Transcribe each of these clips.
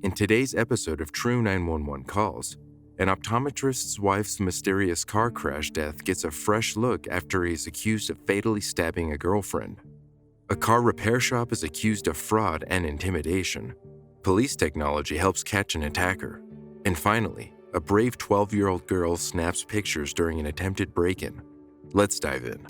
In today's episode of True 911 Calls, an optometrist's wife's mysterious car crash death gets a fresh look after he is accused of fatally stabbing a girlfriend. A car repair shop is accused of fraud and intimidation. Police technology helps catch an attacker. And finally, a brave 12-year-old girl snaps pictures during an attempted break-in. Let's dive in.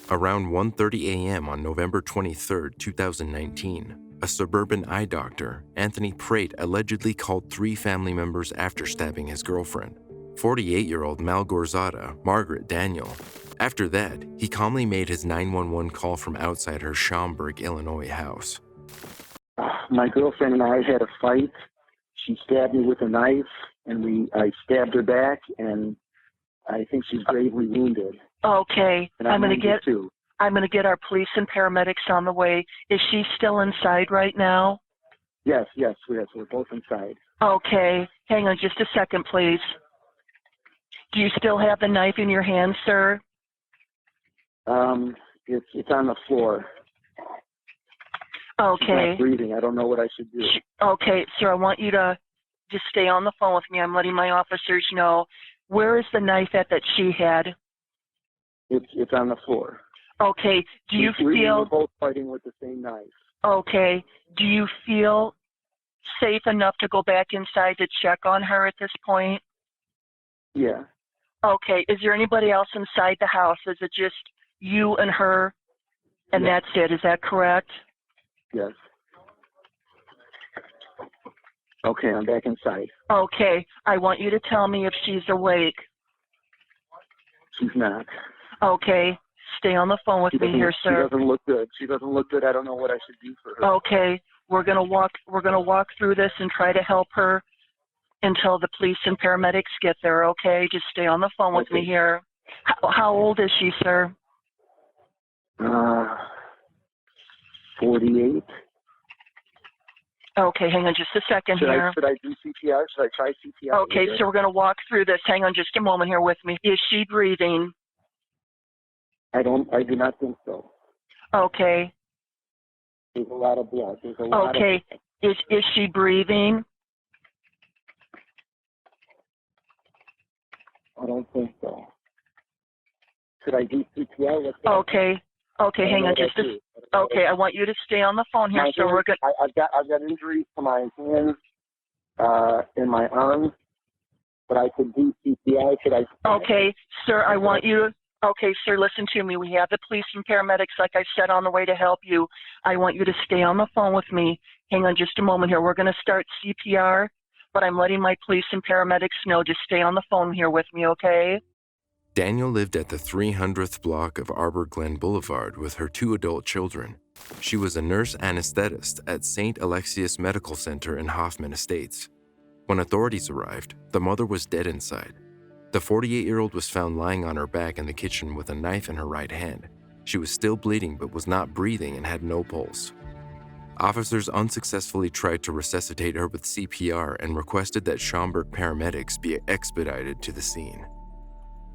Around 1:30 a.m. on November 23, 2019, a suburban eye doctor, Anthony Prate, allegedly called 3 family members after stabbing his girlfriend, 48-year-old Malgorzata Margaret Daniel. After that, he calmly made his 911 call from outside her Schaumburg, Illinois house. My girlfriend and I had a fight. She stabbed me with a knife, and I stabbed her back, and I think she's gravely wounded. Okay, And I'm going to get our police and paramedics on the way. Is she still inside right now? Yes, we're both inside. Okay, hang on just a second, please. Do you still have the knife in your hand, sir? It's on the floor. Okay. She's not breathing. I don't know what I should do. Okay, sir, I want you to just stay on the phone with me. I'm letting my officers know. Where is the knife that she had? It's on the floor. Okay, do you We're feel... both fighting with the same knife. Okay, do you feel safe enough to go back inside to check on her at this point? Yeah. Okay, is there anybody else inside the house? Is it just you and her, and Yes. that's it? Is that correct? Yes. Okay, I'm back inside. Okay, I want you to tell me if she's awake. She's not. Okay, stay on the phone with me here, sir. She doesn't look good. I don't know what I should do for her. Okay, we're gonna walk through this and try to help her until the police and paramedics get there. Okay, just stay on the phone with me here. How old is she, sir? 48. Okay, hang on just a second here. Should I do CPR? Should I try CPR? Okay, so we're going to walk through this. Hang on just a moment here with me. Is she breathing? I do not think so. Okay. There's a lot of blood. Okay. Is she breathing? I don't think so. Should I do CPR? Okay. Okay, hang on just a... Okay, I want you to stay on the phone here. So we're good. I've got injuries to my hands and my arms, but I could do CPR. Should I? Okay, sir, I want you. Okay, sir, listen to me. We have the police and paramedics, like I said, on the way to help you. I want you to stay on the phone with me. Hang on just a moment here. We're going to start CPR, but I'm letting my police and paramedics know. Just stay on the phone here with me, okay? Daniel lived at the 300th block of Arbor Glen Boulevard with her 2 adult children. She was a nurse anesthetist at St. Alexius Medical Center in Hoffman Estates. When authorities arrived, the mother was dead inside. The 48-year-old was found lying on her back in the kitchen with a knife in her right hand. She was still bleeding but was not breathing and had no pulse. Officers unsuccessfully tried to resuscitate her with CPR and requested that Schaumburg paramedics be expedited to the scene.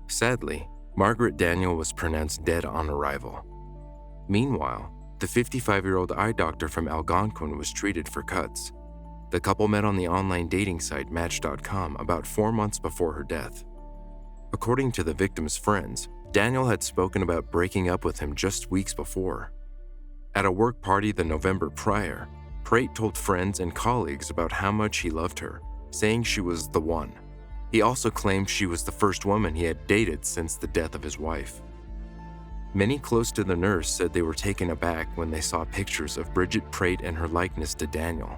Sadly, Margaret Daniel was pronounced dead on arrival. Meanwhile, the 55-year-old eye doctor from Algonquin was treated for cuts. The couple met on the online dating site Match.com about 4 months before her death. According to the victim's friends, Daniel had spoken about breaking up with him just weeks before. At a work party the November prior, Prate told friends and colleagues about how much he loved her, saying she was the one. He also claimed she was the first woman he had dated since the death of his wife. Many close to the nurse said they were taken aback when they saw pictures of Bridget Prate and her likeness to Daniel.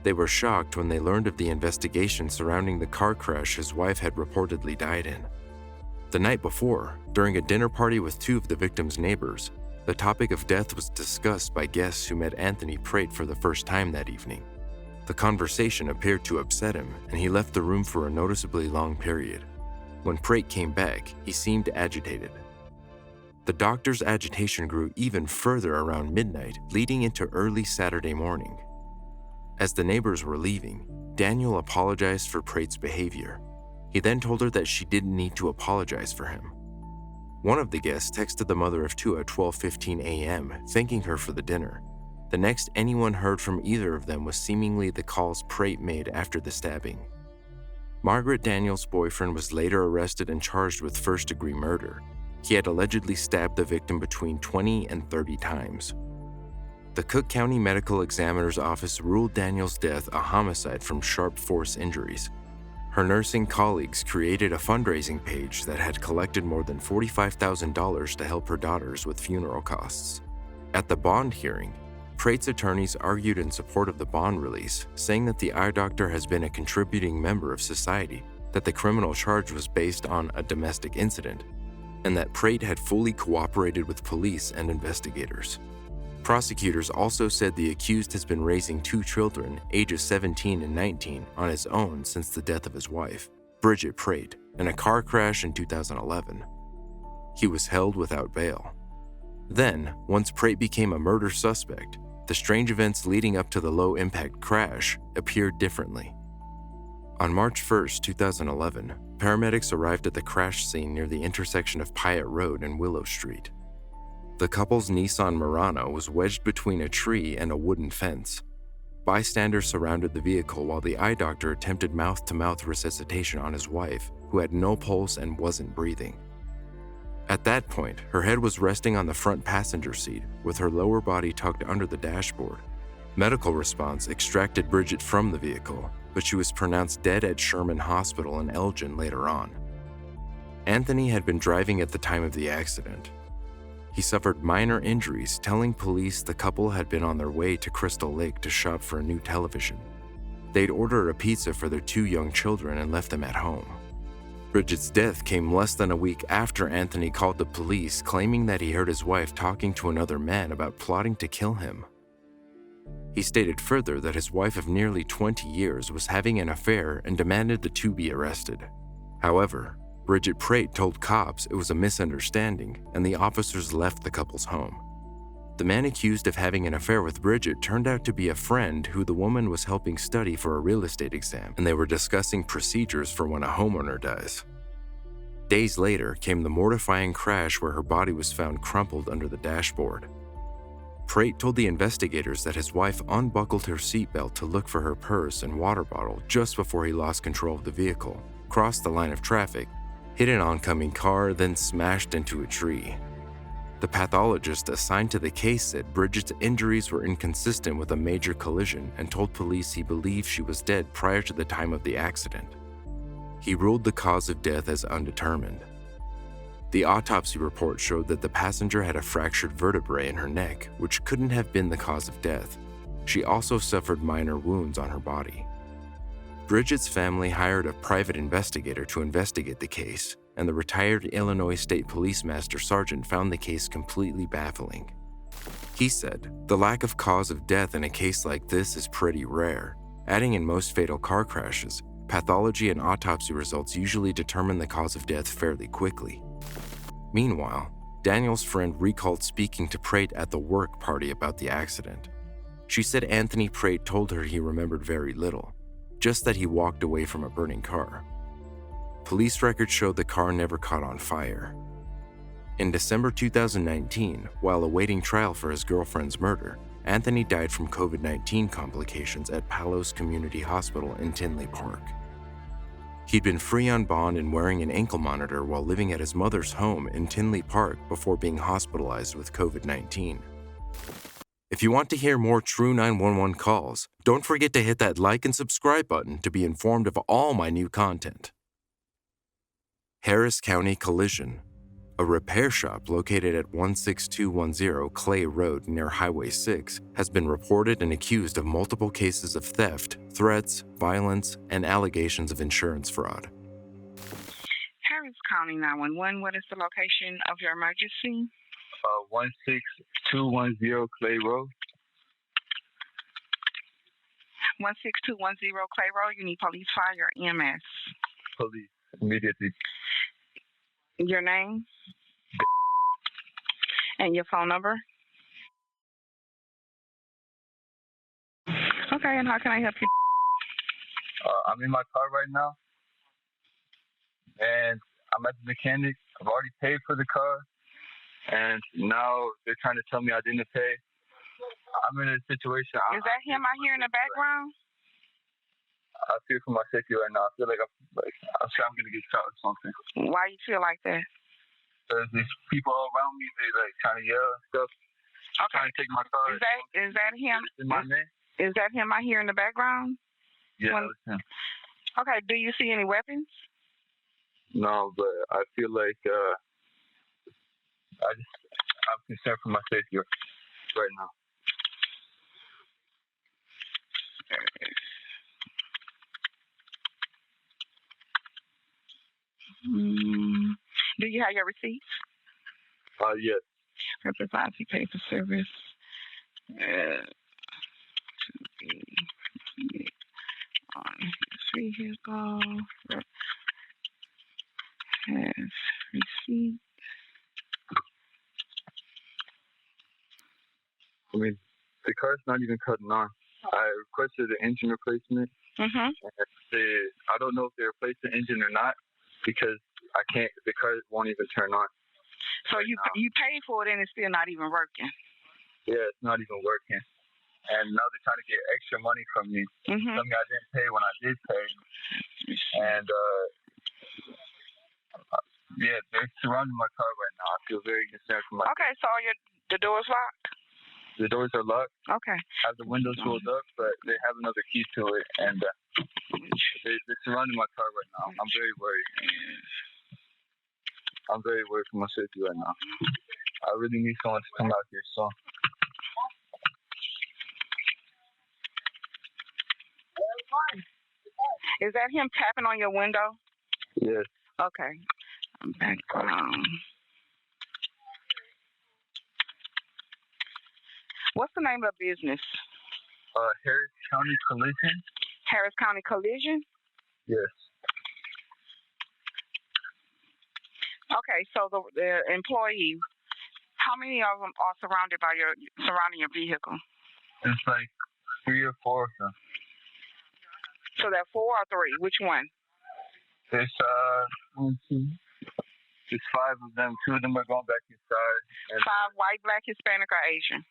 They were shocked when they learned of the investigation surrounding the car crash his wife had reportedly died in. The night before, during a dinner party with 2 of the victim's neighbors, the topic of death was discussed by guests who met Anthony Prate for the first time that evening. The conversation appeared to upset him, and he left the room for a noticeably long period. When Prate came back, he seemed agitated. The doctor's agitation grew even further around midnight, leading into early Saturday morning. As the neighbors were leaving, Daniel apologized for Prate's behavior. He then told her that she didn't need to apologize for him. One of the guests texted the mother of 2 at 12:15 a.m., thanking her for the dinner. The next anyone heard from either of them was seemingly the calls Prate made after the stabbing. Margaret Daniels' boyfriend was later arrested and charged with first-degree murder. He had allegedly stabbed the victim between 20 and 30 times. The Cook County Medical Examiner's Office ruled Daniels' death a homicide from sharp force injuries. Her nursing colleagues created a fundraising page that had collected more than $45,000 to help her daughters with funeral costs. At the bond hearing, Prate's attorneys argued in support of the bond release, saying that the eye doctor has been a contributing member of society, that the criminal charge was based on a domestic incident, and that Prate had fully cooperated with police and investigators. Prosecutors also said the accused has been raising two children, ages 17 and 19, on his own since the death of his wife, Bridget Prate, in a car crash in 2011. He was held without bail. Then, once Prate became a murder suspect, the strange events leading up to the low-impact crash appeared differently. On March 1, 2011, paramedics arrived at the crash scene near the intersection of Pyatt Road and Willow Street. The couple's Nissan Murano was wedged between a tree and a wooden fence. Bystanders surrounded the vehicle while the eye doctor attempted mouth-to-mouth resuscitation on his wife, who had no pulse and wasn't breathing. At that point, her head was resting on the front passenger seat, with her lower body tucked under the dashboard. Medical response extracted Bridget from the vehicle, but she was pronounced dead at Sherman Hospital in Elgin later on. Anthony had been driving at the time of the accident. He suffered minor injuries, telling police the couple had been on their way to Crystal Lake to shop for a new television. They'd ordered a pizza for their two young children and left them at home. Bridget's death came less than a week after Anthony called the police, claiming that he heard his wife talking to another man about plotting to kill him. He stated further that his wife of nearly 20 years was having an affair and demanded the two be arrested. However, Bridget Prate told cops it was a misunderstanding, and the officers left the couple's home. The man accused of having an affair with Bridget turned out to be a friend who the woman was helping study for a real estate exam, and they were discussing procedures for when a homeowner dies. Days later came the mortifying crash where her body was found crumpled under the dashboard. Prate told the investigators that his wife unbuckled her seatbelt to look for her purse and water bottle just before he lost control of the vehicle, crossed the line of traffic, hit an oncoming car, then smashed into a tree. The pathologist assigned to the case said Bridget's injuries were inconsistent with a major collision and told police he believed she was dead prior to the time of the accident. He ruled the cause of death as undetermined. The autopsy report showed that the passenger had a fractured vertebrae in her neck, which couldn't have been the cause of death. She also suffered minor wounds on her body. Bridget's family hired a private investigator to investigate the case, and the retired Illinois State Police Master Sergeant found the case completely baffling. He said, "The lack of cause of death in a case like this is pretty rare," adding in most fatal car crashes, pathology and autopsy results usually determine the cause of death fairly quickly. Meanwhile, Daniel's friend recalled speaking to Prate at the work party about the accident. She said Anthony Prate told her he remembered very little, just that he walked away from a burning car. Police records showed the car never caught on fire. In December 2019, while awaiting trial for his girlfriend's murder, Anthony died from COVID-19 complications at Palos Community Hospital in Tinley Park. He'd been free on bond and wearing an ankle monitor while living at his mother's home in Tinley Park before being hospitalized with COVID-19. If you want to hear more true 911 calls, don't forget to hit that like and subscribe button to be informed of all my new content. Harris County Collision. A repair shop located at 16210 Clay Road near Highway 6 has been reported and accused of multiple cases of theft, threats, violence, and allegations of insurance fraud. Harris County 911, what is the location of your emergency? 16210 Clay Road. 16210 Clay Road, you need police, fire, or EMS? Police, immediately. Your name? And your phone number? Okay, and how can I help you? I'm in my car right now, and I'm at the mechanic. I've already paid for the car, and now they're trying to tell me I didn't pay. I'm in a situation. Is that him I hear in the background? I fear for my safety right now. I feel like I'm sure I'm gonna get shot or something. Why you feel like that? There's these people all around me. They like trying to yell and stuff. Okay. Trying to take my car. Is that him? In my name? Is that him I hear in the background? Yeah, that's him. Okay. Do you see any weapons? No, but I feel like I'm concerned for my safety right now. Do you have your receipts? Yes. Represents you pay for service. To be on his vehicle. Has receipt. I mean, the car's not even cutting on. I requested an engine replacement. Mm-hmm. I don't know if they replaced the engine or not because I can't. The car won't even turn on. So you paid for it and it's still not even working. Yeah, it's not even working. And now they're trying to get extra money from me. Mm-hmm. Something I didn't pay when I did pay. And yeah, they're surrounding my car right now. I feel very concerned for my. Okay, so the doors locked? The doors are locked. Okay. I have the windows rolled up, but they have another key to it, and they're surrounding my car right now. I'm very worried. I'm very worried for my safety right now. I really need someone to come out here, so. Is that him tapping on your window? Yes. Okay. Background. What's the name of the business? Harris County Collision. Harris County Collision? Yes. Okay, so the employee, how many of them are surrounding your vehicle? It's like 3 or 4 of them. So there are 4 or 3? Which one? There's 1, 2. There's 5 of them. 2 of them are going back inside. And 5 white, black, Hispanic, or Asian?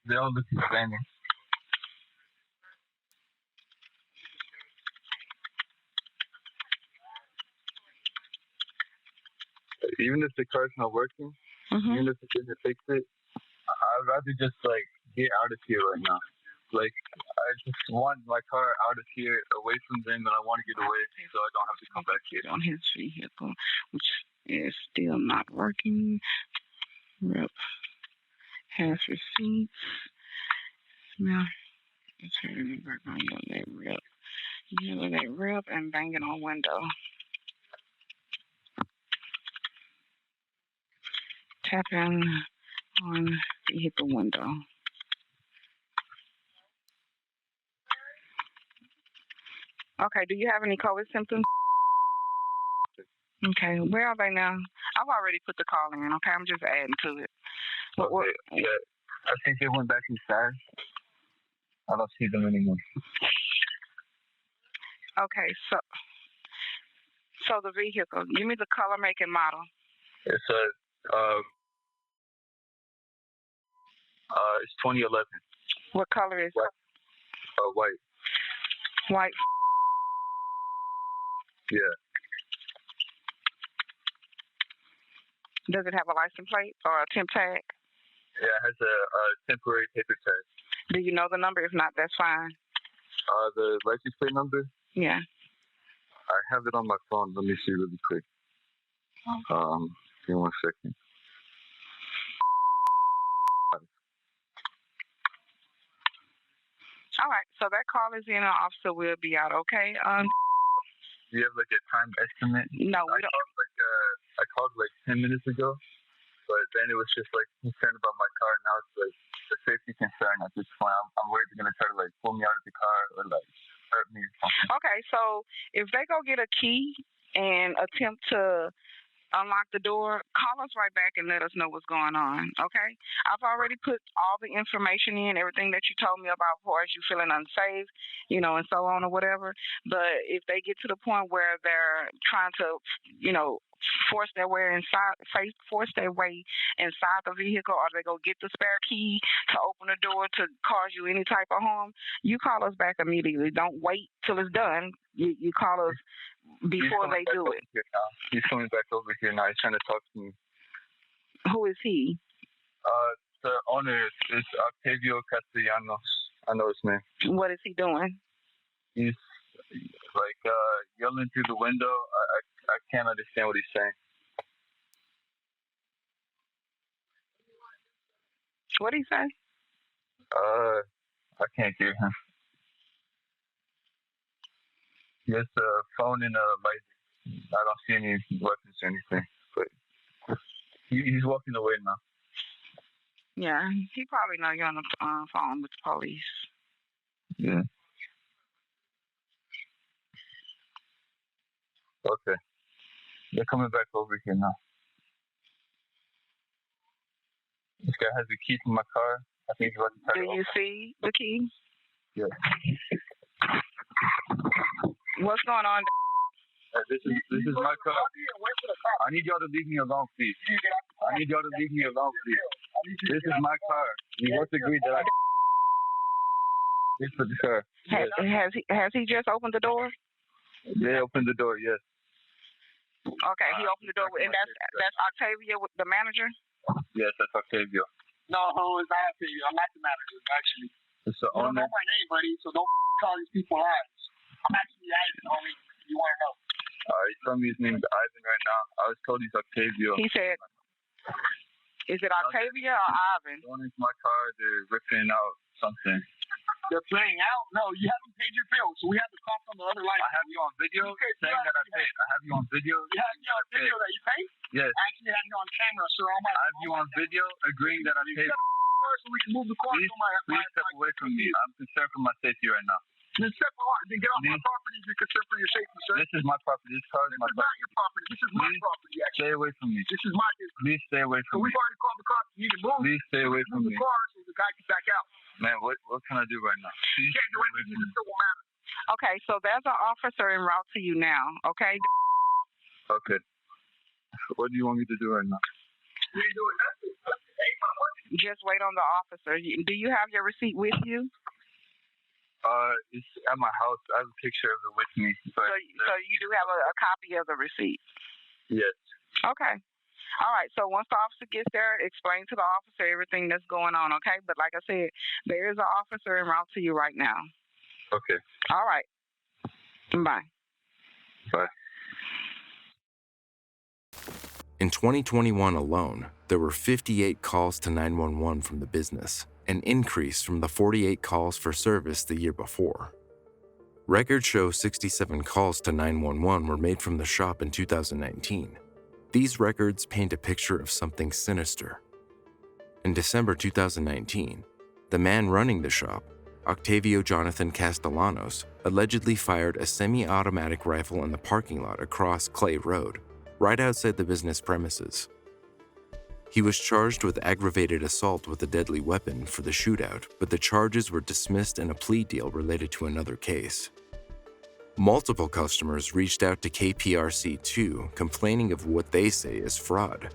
They all look Hispanic. Even if the car's not working, even if it didn't fix it, I'd rather just like get out of here right now. Like I just want my car out of here, away from them, and I want to get away so I don't have to come back here. On his vehicle, which is still not working. Rep has receipts. Smell. It's here in the background. Yellow that rip and banging on window. Tapping on vehicle window. Okay, do you have any COVID symptoms? Okay, where are they now? I've already put the call in, okay? I'm just adding to it. Okay, yeah. I think they went back inside. I don't see them anymore. Okay, so the vehicle, give me the color, make, and model. It's it's 2011. What color is it? White. White. Yeah. Does it have a license plate or a temp tag? Yeah, it has a temporary paper tag. Do you know the number? If not, that's fine. The license plate number? Yeah. I have it on my phone. Let me see really quick. Give me 1 second. All right, so that call is in. An officer will be out, okay? Do you have like a time estimate? No, we don't. I called like 10 minutes ago, but then it was just like concerned about my car. Now it's like a safety concern at this point. I'm worried they're gonna try to like pull me out of the car or like hurt me or something. Okay, so if they go get a key and attempt to unlock the door, call us right back and let us know what's going on, okay? I've already put all the information in, everything that you told me about as far as you feeling unsafe, you know, and so on or whatever. But if they get to the point where they're trying to, you know, force their way inside the vehicle, or they go get the spare key to open the door to cause you any type of harm, you call us back immediately. Don't wait till it's done. You call us before they do it. He's coming back over here now. He's trying to talk to me. Who is he? The owner is Octavio Castellanos. I know his name. What is he doing? He's like yelling through the window. I can't understand what he's saying. What did he say? I can't hear him. He has a phone and a light. I don't see any weapons or anything, but he's walking away now. Yeah, he probably know you're on the phone with the police. Yeah. Okay. They're coming back over here now. This guy has the key to my car. I think he's about to try to Do you see the key? Yeah. What's going on? This is my car. I need y'all to leave me alone, please. I need y'all to leave me alone, please. This is my car. We both agreed that this is the car. Has he just opened the door? They opened the door, yes. Okay, he opened the door, and that's Octavia, the manager? Yes, that's Octavio. No, it's not Octavio. I'm not the manager, actually. It's the owner. You don't know my name, buddy, so don't call these people lies. I'm actually Ivan, homie. You want to know? He's telling me his name's Ivan right now. I was told he's Octavio. He said, is it Octavia or Ivan? Going into my car, they're ripping out something. They're playing out? No, you haven't paid your bill, so we have to call from the other line. I have you on video saying that I paid. I have you on video. You have me on video that you paid? Yes. I actually have you on camera, sir. I have you on video agreeing that I paid. So we can move the car. Please step away from me. I'm concerned for my safety right now. Then step away. Then get off my property if you're concerned for your safety, sir. This is my property. This car is my property. This is not your property. This is my property, actually. Stay away from me. This is my business. Please stay away from me. So we've already called the cops. You need to move. Please stay away from me. Move the car so the guy can back out. Man, what can I do right now? You can't do anything. It's a civil matter. Okay, so there's an officer en route to you now, okay? Okay. What do you want me to do right now? You ain't doing nothing. Just wait on the officer. Do you have your receipt with you? It's at my house. I have a picture of it with me. So you do have a copy of the receipt? Yes. Okay. All right. So once the officer gets there, explain to the officer everything that's going on, okay? But like I said, there is an officer en route to you right now. Okay. All right. Bye. Bye. In 2021 alone, there were 58 calls to 911 from the business, an increase from the 48 calls for service the year before. Records show 67 calls to 911 were made from the shop in 2019. These records paint a picture of something sinister. In December 2019, the man running the shop, Octavio Jonathan Castellanos, allegedly fired a semi-automatic rifle in the parking lot across Clay Road, right outside the business premises. He was charged with aggravated assault with a deadly weapon for the shootout, but the charges were dismissed in a plea deal related to another case. Multiple customers reached out to KPRC2 complaining of what they say is fraud.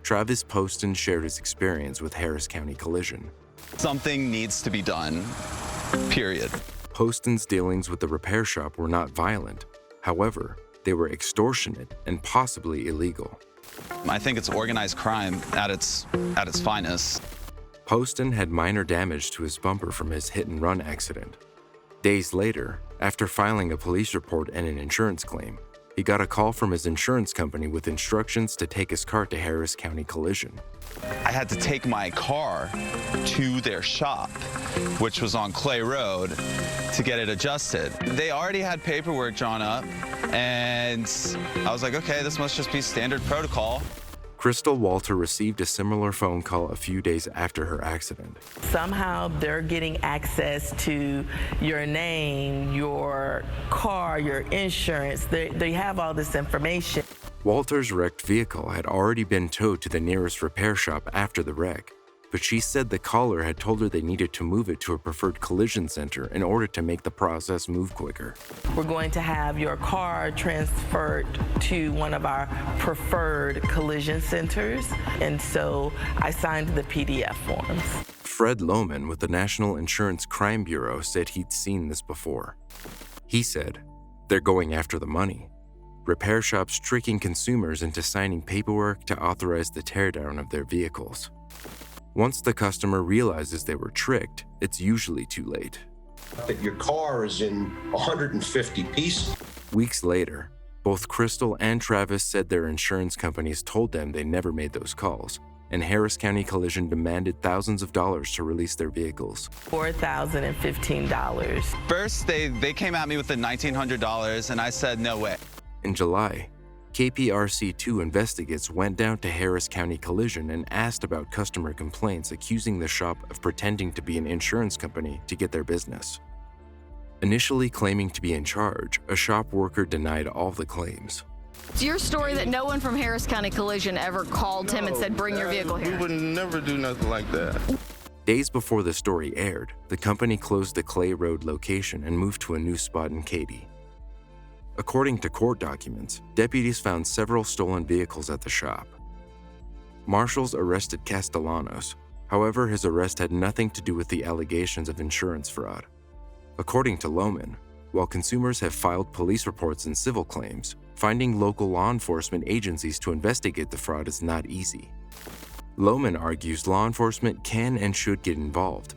Travis Poston shared his experience with Harris County Collision. Something needs to be done, period. Poston's dealings with the repair shop were not violent. However, they were extortionate and possibly illegal. I think it's organized crime at its finest. Poston had minor damage to his bumper from his hit-and-run accident. Days later, after filing a police report and an insurance claim, he got a call from his insurance company with instructions to take his car to Harris County Collision. I had to take my car to their shop, which was on Clay Road, to get it adjusted. They already had paperwork drawn up, and I was like, okay, this must just be standard protocol. Crystal Walter received a similar phone call a few days after her accident. Somehow they're getting access to your name, your car, your insurance. They have all this information. Walter's wrecked vehicle had already been towed to the nearest repair shop after the wreck, but she said the caller had told her they needed to move it to a preferred collision center in order to make the process move quicker. We're going to have your car transferred to one of our preferred collision centers, and so I signed the PDF forms. Fred Lohman with the National Insurance Crime Bureau said he'd seen this before. He said, "They're going after the money. Repair shops tricking consumers into signing paperwork to authorize the teardown of their vehicles. Once the customer realizes they were tricked, it's usually too late." That your car is in 150 pieces. Weeks later, both Crystal and Travis said their insurance companies told them they never made those calls, and Harris County Collision demanded thousands of dollars to release their vehicles. $4,015. First, they came at me with the $1,900, and I said, no way. In July, KPRC2 investigates went down to Harris County Collision and asked about customer complaints accusing the shop of pretending to be an insurance company to get their business. Initially claiming to be in charge, a shop worker denied all the claims. It's your story that no one from Harris County Collision ever called him and said, bring your vehicle here. We would never do nothing like that. Days before the story aired, the company closed the Clay Road location and moved to a new spot in Katy. According to court documents, deputies found several stolen vehicles at the shop. Marshals arrested Castellanos. However, his arrest had nothing to do with the allegations of insurance fraud. According to Lohman, while consumers have filed police reports and civil claims, finding local law enforcement agencies to investigate the fraud is not easy. Lohman argues law enforcement can and should get involved.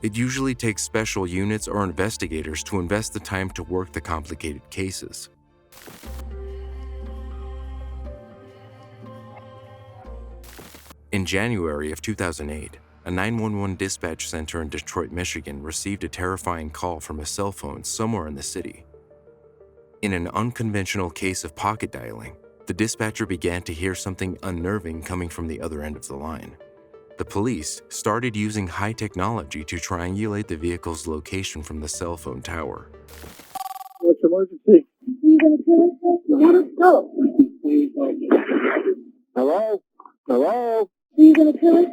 It usually takes special units or investigators to invest the time to work the complicated cases. In January of 2008, a 911 dispatch center in Detroit, Michigan received a terrifying call from a cell phone somewhere in the city. In an unconventional case of pocket dialing, the dispatcher began to hear something unnerving coming from the other end of the line. The police started using high technology to triangulate the vehicle's location from the cell phone tower. What's your emergency? Are you going to kill us? Let us go. Hello? Hello? Are you going to kill us?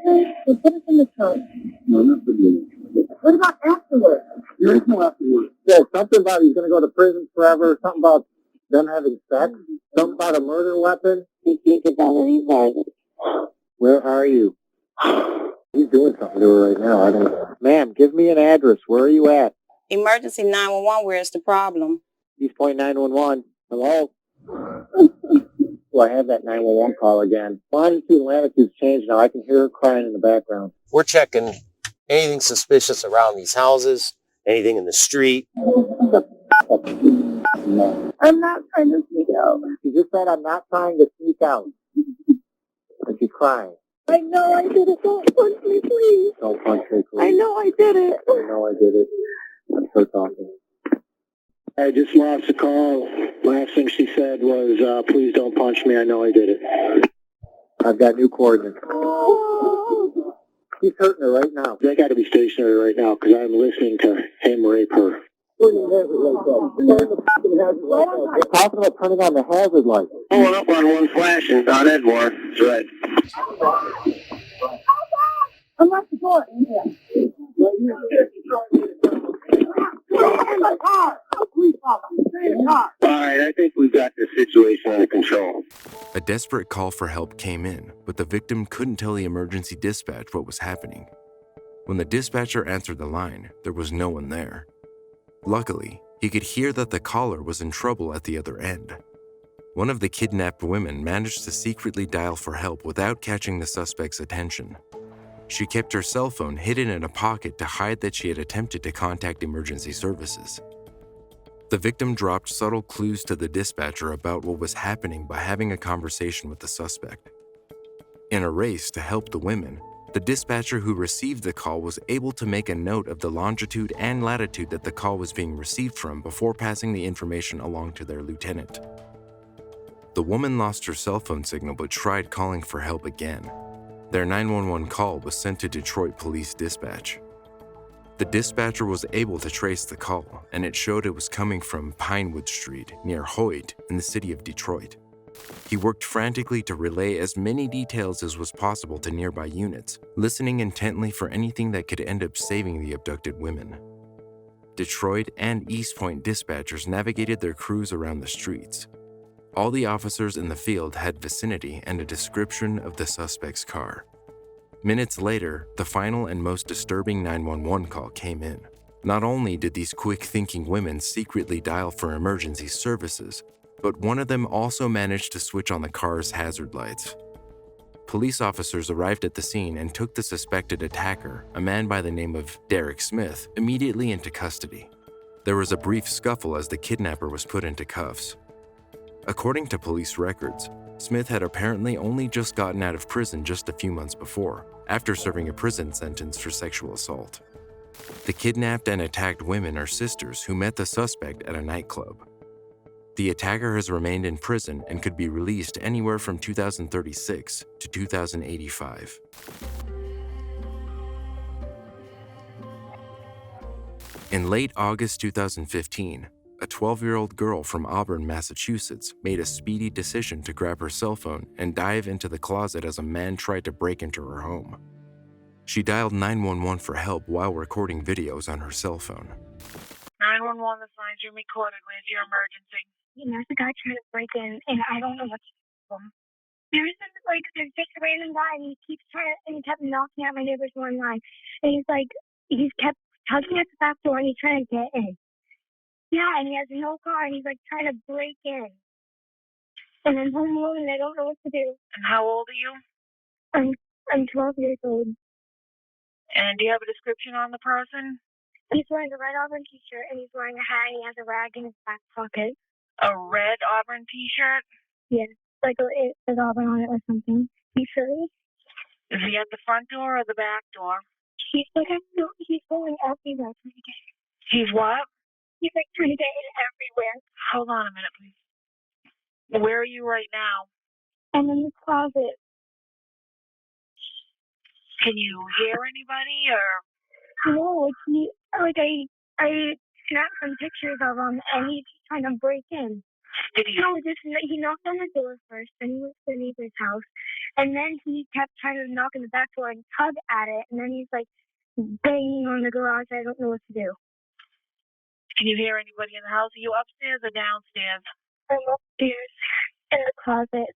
Well, put us in the trunk. No, not for you. What about afterwards? There is no afterwards. Yeah, something about he's going to go to prison forever. Something about them having sex. Something about a murder weapon. You think about any violence. Where are you? He's doing something to her right now. I don't. Ma'am, give me an address. Where are you at? Emergency 911, where's the problem? East Point 911. Hello? Well, I have that 911 call again. Longitude and latitude's changed now. I can hear her crying in the background. We're checking anything suspicious around these houses, anything in the street. I'm not trying to sneak out. She just said I'm not trying to sneak out. And she's crying. I know I did it. Don't punch me, please. Don't punch me, please. I know I did it. I know I did it. I'm so talking. I just lost a call. Last thing she said was, please don't punch me. I know I did it. I've got new coordinates. Oh. He's hurting her right now. They got to be stationary right now because I'm listening to him rape her. They're talking about turning on the hazard light. Pulling up on one flashing on Edward. It's red. I'm not the door. Alright, I think we've got this situation under control. A desperate call for help came in, but the victim couldn't tell the emergency dispatch what was happening. When the dispatcher answered the line, there was no one there. Luckily, he could hear that the caller was in trouble at the other end. One of the kidnapped women managed to secretly dial for help without catching the suspect's attention. She kept her cell phone hidden in a pocket to hide that she had attempted to contact emergency services. The victim dropped subtle clues to the dispatcher about what was happening by having a conversation with the suspect. In a race to help the women, the dispatcher who received the call was able to make a note of the longitude and latitude that the call was being received from before passing the information along to their lieutenant. The woman lost her cell phone signal but tried calling for help again. Their 911 call was sent to Detroit Police Dispatch. The dispatcher was able to trace the call, and it showed it was coming from Pinewood Street near Hoyt in the city of Detroit. He worked frantically to relay as many details as was possible to nearby units, listening intently for anything that could end up saving the abducted women. Detroit and East Point dispatchers navigated their crews around the streets. All the officers in the field had vicinity and a description of the suspect's car. Minutes later, the final and most disturbing 911 call came in. Not only did these quick-thinking women secretly dial for emergency services, but one of them also managed to switch on the car's hazard lights. Police officers arrived at the scene and took the suspected attacker, a man by the name of Derek Smith, immediately into custody. There was a brief scuffle as the kidnapper was put into cuffs. According to police records, Smith had apparently only just gotten out of prison just a few months before, after serving a prison sentence for sexual assault. The kidnapped and attacked women are sisters who met the suspect at a nightclub. The attacker has remained in prison and could be released anywhere from 2036 to 2085. In late August 2015, a 12-year-old girl from Auburn, Massachusetts, made a speedy decision to grab her cell phone and dive into the closet as a man tried to break into her home. She dialed 911 for help while recording videos on her cell phone. 911, the signs you're recording. Where's your emergency? There's a guy trying to break in, and I don't know what to do. There's just a random guy, and he kept knocking at my neighbor's one line. And he's kept tugging at the back door, and he's trying to get in. Yeah, and he has no car, and he's trying to break in. And I'm home alone, and I don't know what to do. And how old are you? I'm 12 years old. And do you have a description on the person? He's wearing a red Auburn t-shirt, and he's wearing a hat, and he has a rag in his back pocket. A red Auburn t-shirt? Yeah, it says Auburn on it or something. He's sure? Is he at the front door or the back door? He's going everywhere trying to get in. He's what? He's trying to get in everywhere. Hold on a minute, please. Where are you right now? I'm in the closet. Can you hear anybody or? No, I snapped some pictures of him, and he's trying to break in. Did he? No, he knocked on the door first, then he went to the neighbor's house, and then he kept trying to knock on the back door and tug at it, and then he's banging on the garage. I don't know what to do. Can you hear anybody in the house? Are you upstairs or downstairs? I'm upstairs in the closet.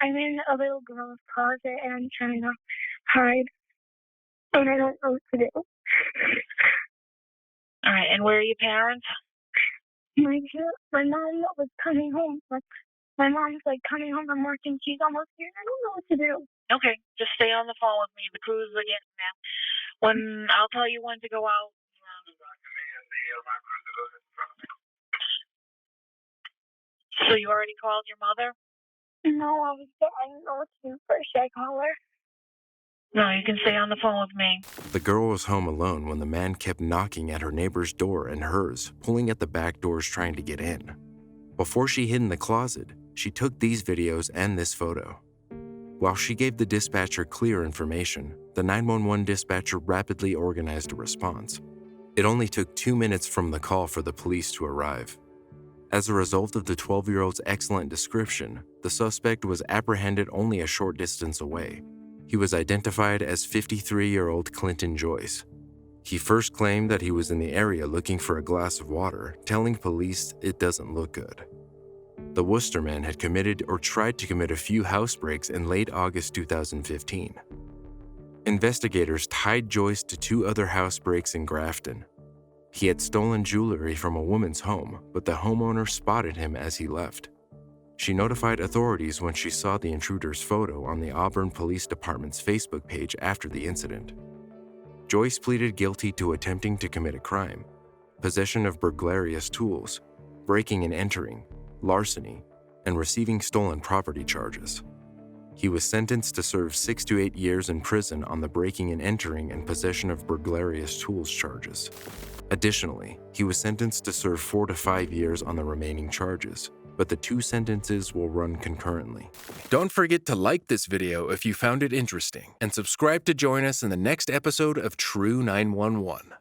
I'm in a little girl's closet, and I'm trying to hide, and I don't know what to do. All right, and where are your parents? My mom was coming home. My mom's coming home from work, and she's almost here. I don't know what to do. Okay, just stay on the phone with me. The crews are getting there. I'll tell you when to go out. So you already called your mother? No, I don't know what to do first. Should I call her? No, you can stay on the phone with me. The girl was home alone when the man kept knocking at her neighbor's door and hers, pulling at the back doors trying to get in. Before she hid in the closet, she took these videos and this photo. While she gave the dispatcher clear information, the 911 dispatcher rapidly organized a response. It only took 2 minutes from the call for the police to arrive. As a result of the 12-year-old's excellent description, the suspect was apprehended only a short distance away. He was identified as 53-year-old Clinton Joyce. He first claimed that he was in the area looking for a glass of water, telling police it doesn't look good. The Worcester man had committed or tried to commit a few housebreaks in late August 2015. Investigators tied Joyce to 2 other housebreaks in Grafton. He had stolen jewelry from a woman's home, but the homeowner spotted him as he left. She notified authorities when she saw the intruder's photo on the Auburn Police Department's Facebook page after the incident. Joyce pleaded guilty to attempting to commit a crime, possession of burglarious tools, breaking and entering, larceny, and receiving stolen property charges. He was sentenced to serve 6 to 8 years in prison on the breaking and entering and possession of burglarious tools charges. Additionally, he was sentenced to serve 4 to 5 years on the remaining charges, but the 2 sentences will run concurrently. Don't forget to like this video if you found it interesting, and subscribe to join us in the next episode of True 911.